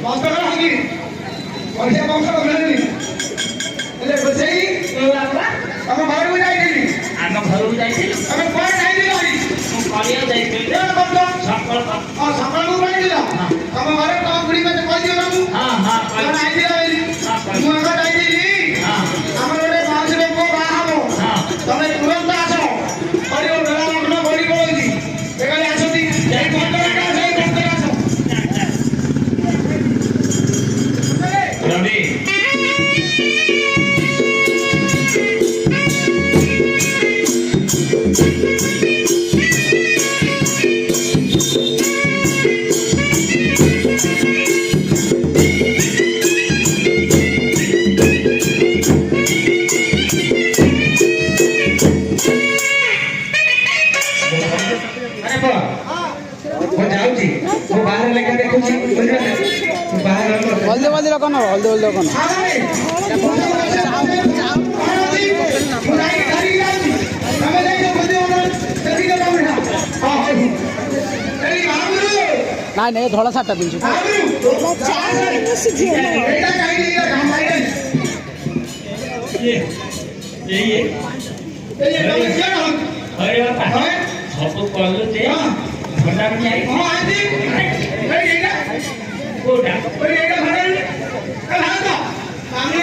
ବଂଶ କଣ କି ଅଧିକା ବଂଶ ମିଳୁନି ହେଲେ ରୋଷେଇ ତମ ଘରକୁ ଯାଇଥିଲି ଆମ ଘରକୁ ଯାଇଥିଲୁ ତମେ କୁଆଡେ ଯାଇଥିଲ ମୁଁ କରିବାକୁ ଯାଇଥିଲି ସକାଳକୁ ଯାଇଥିଲ ତମ ଘରେ ତମ ବୁଢୀ ମତେ କହିଦିଅ ନା ମୁଁ ତମେ ଯାଇଥିଲ ମୁଁ ଆଗ ଯାଇଥିଲି ଆମର ଗୋଟେ ମାଉସୀର ପୁଅ ବାହା ହବ ତମେ ତୁରନ୍ତ ଆସ କରିବ ବେଳା ଲଗ୍ନ ବଢି ପଳଉଛି ବେକାରୀ ଆସନ୍ତି ଏଇ ଭକ୍ତରେ ଆସ ଏଇ ଭକ୍ତରେ ଆସ ରବି हल्दी हल्दी रखन हल्दी हल्दी रखन ना नहीं धला साटा पिंचु ସବୁ କଲୁ ଯେ ଭଣ୍ଡା ଯାଇ କୋଉଟା ଆମେ